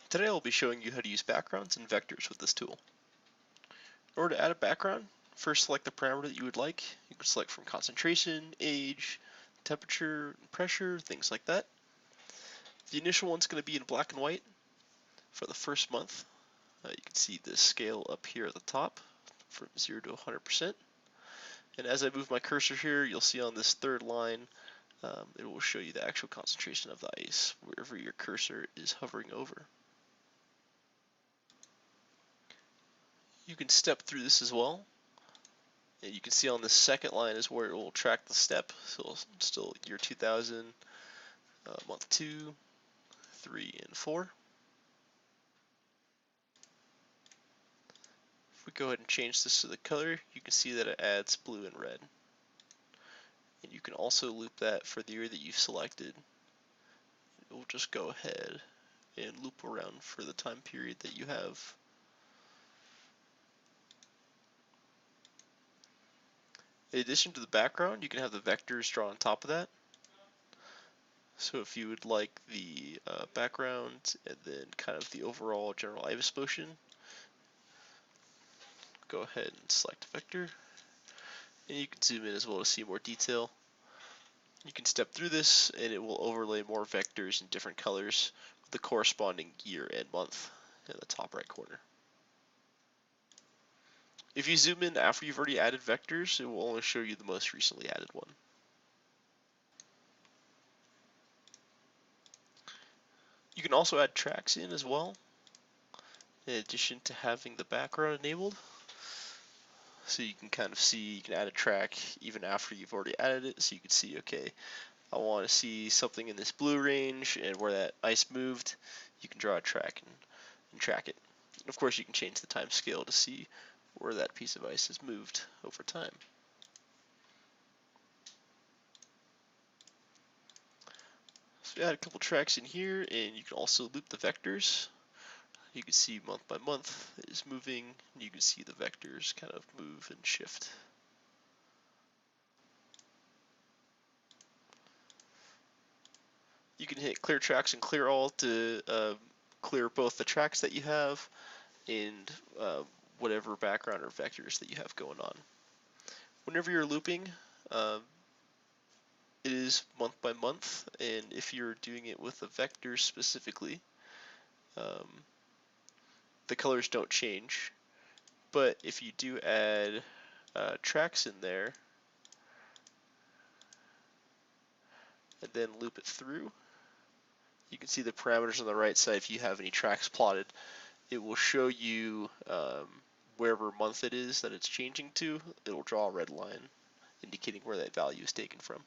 Today I'll be showing you how to use backgrounds and vectors with this tool. In order to add a background, first select the parameter that you would like. You can select from concentration, age, temperature, pressure, things like that. The initial one's going to be in black and white for the first month. You can see the scale up here at the top from 0 to 100%. And as I move my cursor here, you'll see on this third line, it will show you the actual concentration of the ice wherever your cursor is hovering over. You can step through this as well. And you can see on the second line is where it will track the step. So still year 2000, month 2, 3, and 4. If we go ahead and change this to the color, you can see that it adds blue and red. And you can also loop that for the year that you've selected. It will just go ahead and loop around for the time period that you have. In addition to the background, you can have the vectors drawn on top of that. So if you would like the background and then kind of the overall general ibis motion, go ahead and select vector. And you can zoom in as well to see more detail. You can step through this and it will overlay more vectors in different colors with the corresponding year and month in the top right corner. If you zoom in after you've already added vectors, it will only show you the most recently added one. You can also add tracks in as well, in addition to having the background enabled. So you can kind of see, you can add a track even after you've already added it, so you can see, okay, I want to see something in this blue range and where that ice moved, you can draw a track and track it. And of course you can change the time scale to see where that piece of ice has moved over time. So add a couple tracks in here, and you can also loop the vectors. You can see month by month it is moving, and you can see the vectors kind of move and shift. You can hit clear tracks and clear all to clear both the tracks that you have and whatever background or vectors that you have going on. Whenever you're looping, it is month by month, and if you're doing it with a vector specifically, the colors don't change. But if you do add tracks in there and then loop it through, you can see the parameters on the right side. If you have any tracks plotted, it will show you wherever month it is that it's changing to. It will draw a red line indicating where that value is taken from.